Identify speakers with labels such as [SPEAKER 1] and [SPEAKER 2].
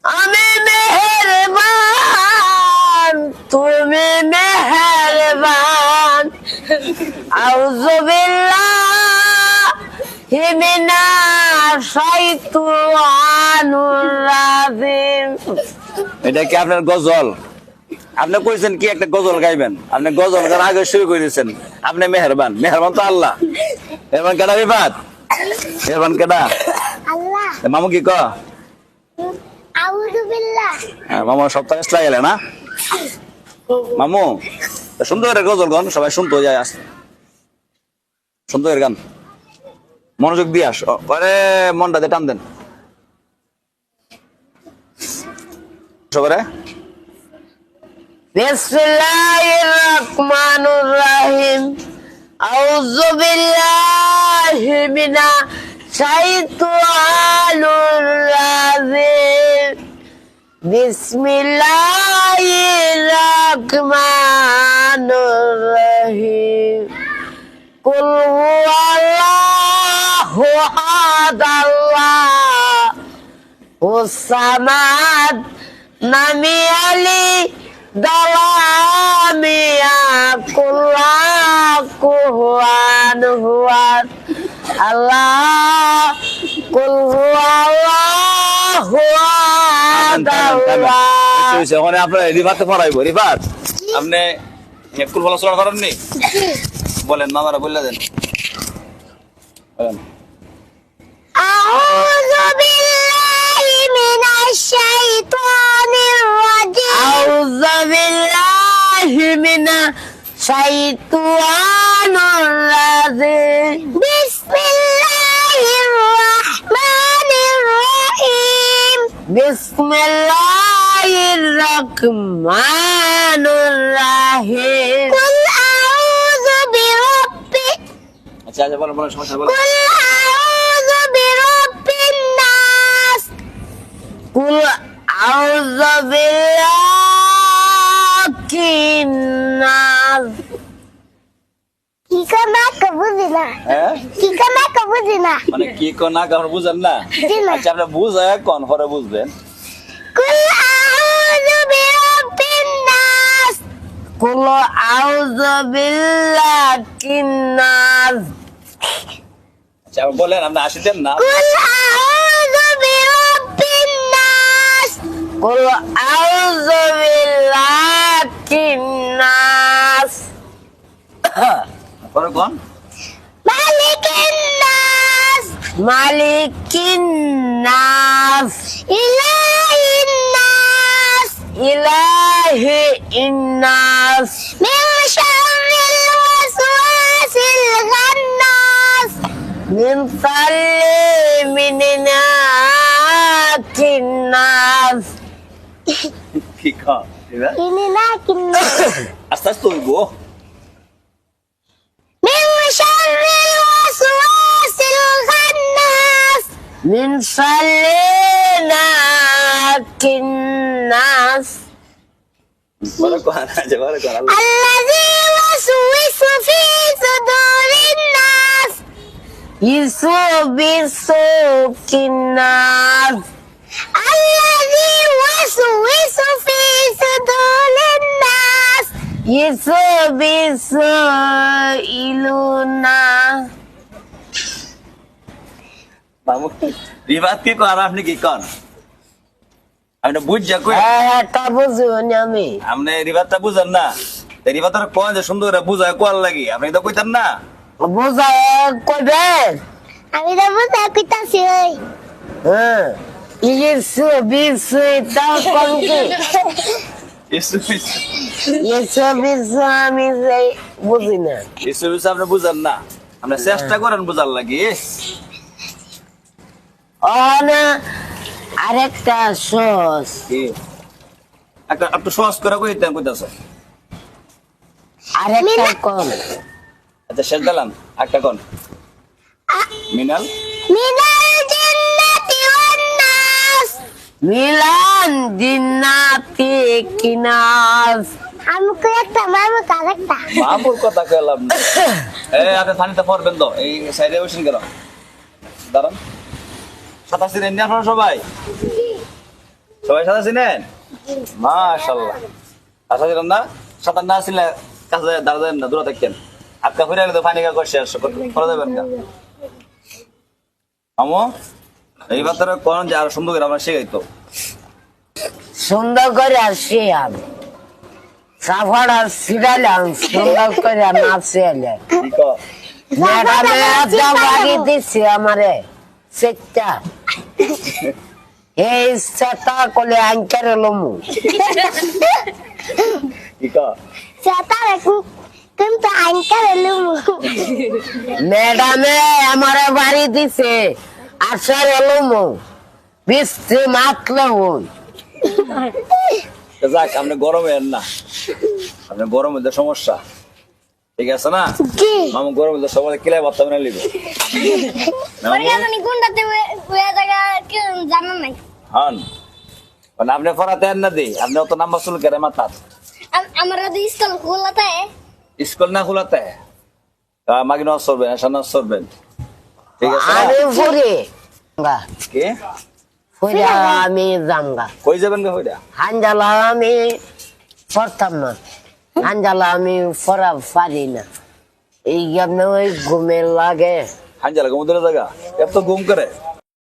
[SPEAKER 1] আমি মেহেরবান তুমি মেহেরবান আউযু বিল্লাহি মিনাশ শাইতানির রাজিম।
[SPEAKER 2] এটা কি আপনার গজল? আপনি কইছেন কি একটা গজল গাইবেন, আপনি গজল গান আগে শুরু করে দিয়েছেন। আপনি মেহেরবান, মেহেরবান তো আল্লাহ। মেহেরবান কেডা বিবাদ? মেহেরবান কেডা?
[SPEAKER 3] আল্লাহ।
[SPEAKER 2] মামু কি ক?
[SPEAKER 3] আউযু বিল্লাহ।
[SPEAKER 2] মামু সপ্তাহে ইসলা গেলে না মামু? সুন্দর গজল গান, সবাই শুনতে যায় আসতে। সুন্দর গান, মনোযোগ দিয়ে আস, পরে মনটা দিয়ে টান দেন সবারে।
[SPEAKER 1] বিসমিল্লাহির রহমানির রহিম আউযু বিল্লাহি মিনাশ শাইতানির রাজিম বিসমিল্লাহির রহমানির রহিম কুল হুয়াল্লাহু আহাদ আল্লাহুস সামাদ নামি আলি দালামিয়া কুল্লাকুহান হুয়ান আল্লাহ কুল হুয়াল্লাহু আহাদ আল্লাহ।
[SPEAKER 2] ওখানে আপনার রিফাতে পড়াইবো। রিফাত, আপনি কুল ফলা চড়া করেননি? বলেন, মামারা বললে দেন। বলেন।
[SPEAKER 3] আউযু বিল্লাহি মিনাশ শাইতানির রাজিম।
[SPEAKER 1] আউযু বিল্লাহি মিনাশ শাইতানির রাজিম
[SPEAKER 3] বিসমিল্লাহির রাহমানির রহিম।
[SPEAKER 1] বিসমিল্লাহির রহমানির রহিম
[SPEAKER 3] কুল আউযু বিরাব্বি
[SPEAKER 2] আচ্ছা আচ্ছা, বলেন বলেন, সমস্যা বলেন।
[SPEAKER 3] কুল আউযু বিরাব্বিন নাস।
[SPEAKER 1] কুল আউযু বিরাব্বিন নাস।
[SPEAKER 3] কি কানা কবুজি না,
[SPEAKER 2] হ্যাঁ,
[SPEAKER 3] কি কানা কবুজি না।
[SPEAKER 2] মানে কি কোন না আপনি বুঝেন না?
[SPEAKER 3] জি না।
[SPEAKER 2] আচ্ছা, আপনি বুঝায় কোন পরে বুঝবেন।
[SPEAKER 3] কুল আউযু বিরাব্বিন নাস।
[SPEAKER 1] কুল আউযু বিল্লাহিন নাস।
[SPEAKER 2] আচ্ছা, আপনি বলেন, আপনি আসি দেন না।
[SPEAKER 3] কুল আউযু বিরাব্বিন নাস।
[SPEAKER 1] কুল আউযু বিল্লাহিন নাস।
[SPEAKER 2] পরে কোন?
[SPEAKER 3] মালিকিন নাস।
[SPEAKER 1] মালিকিন নাস।
[SPEAKER 3] ইলাহিন নাস।
[SPEAKER 1] ইলাহিন নাস।
[SPEAKER 3] মিন শাররিল ওয়াসওয়াসিল খান্নাস।
[SPEAKER 1] মিন শাররি মিনাতিন নাস।
[SPEAKER 2] কি কন? এবার
[SPEAKER 3] ইনি না কিন্না।
[SPEAKER 2] আস্তে আস্তে হইবো।
[SPEAKER 3] মিন শাররিল ওয়াসওয়াসিল খান্নাস।
[SPEAKER 1] মিন শাররি মিনাতিন নাস।
[SPEAKER 2] পরে কোন? আচ্ছা, পরে কোন? আল্লাহ।
[SPEAKER 3] আল্লাযী ওয়াসওয়াসু ফি সুদুরিন নাস।
[SPEAKER 1] ইসবিসু কিন্নাস।
[SPEAKER 3] الذي يوسوس في صدور الناس.
[SPEAKER 1] ইসবিসু ইলুনা।
[SPEAKER 2] মামু রিফাত কি কর, আপনি কি কন? আপনি বুঝা কই?
[SPEAKER 1] একটা বুঝুন আমি।
[SPEAKER 2] আপনি রিফাতটা বুঝেন না? রিফাতের কোন যে সুন্দর করে বুঝায় কোয়াল লাগি, আপনি তো কইতেন না।
[SPEAKER 1] বুঝায় কইবেন।
[SPEAKER 3] আমি তো বুঝা কইতাছি।
[SPEAKER 1] হ্যাঁ, ইসবিসু তাও কম কি? ইসবিসু আমি বুঝি না।
[SPEAKER 2] এসব বিষয় আপনি বুঝেন না, আপনি চেষ্টা করেন বুঝার লাগি।
[SPEAKER 1] না আরেকটা সস
[SPEAKER 2] কি একটা একটু সহজ করে কইতেন, কইতাছ?
[SPEAKER 1] আরেকটা কম।
[SPEAKER 2] আচ্ছা, শেষ দিলাম, একটা কোন? মিনাল
[SPEAKER 3] মিনাল জিন্নাতি ওয়ান নাস।
[SPEAKER 1] মিলান জিন্নাতি কিনাস।
[SPEAKER 3] আমি কই একটা মামু আরেকটা।
[SPEAKER 2] মামুর কথা কইলাম না। আপনি পানিতে পড়বেন তো, এই সাইডে বসেন কেন? দাঁড়ান। 87 ইন্ডিয়ান সবাই সবাই সাঁতার চিনেন? মাশাআল্লাহ। আশা ছিলাম না সাঁতার না ছিলে কাছে দাঁড়াবেন না, দূরে থাকেন। আপনি ফিরে গেলে তো পানি কা করছে করে দেবেন না আমো। এইবার তো কোন যে আরো সুন্দর করে আমরা শিখাইতো।
[SPEAKER 1] সুন্দর করে আসি আমি সাফার সিরালাম সুন্দর করে নাচে
[SPEAKER 2] কি কও?
[SPEAKER 1] ম্যাডামে একটা বাড়ি দিচ্ছে আমারে সেটা এই সেটা করলে আঙ্কার লমু
[SPEAKER 2] কি কও?
[SPEAKER 3] সেটারে কিন্তু আঙ্কার এলুমু
[SPEAKER 1] ম্যাডামে আমারে বাড়ি দিছে আসার লমু বৃষ্টি মাতলে হই
[SPEAKER 2] যাক আপনি গরমে এর না, আপনি গরমের যে সমস্যা ঠিক আছে না
[SPEAKER 3] কি
[SPEAKER 2] মামু, গরমের যে সবাই কিলাই ভাবতে না লিবে
[SPEAKER 3] জানি কোনটাতে ওই জায়গা কেউ জানা নাই
[SPEAKER 2] হন মানে আপনি পড়াতে আর না দিই, আপনি অত নাম্বার শুরু করে মাথার
[SPEAKER 3] আমরা তো স্কুল খোলাতে
[SPEAKER 2] স্কুল না খোলাতে মাগি নজ করবেন, আশা নজ করবেন ঠিক আছে না?
[SPEAKER 1] আমি ফুরি
[SPEAKER 2] কি
[SPEAKER 1] ফুরি আমি জামগা
[SPEAKER 2] কই যাবেন গে হইরা?
[SPEAKER 1] হাঞ্জালা আমি পড়তাম না, হাঞ্জালা আমি পড়া পারি না, এই জন্য ওই ঘুমের লাগে।
[SPEAKER 2] হাঞ্জালা ঘুমোতে জায়গা এত ঘুম করে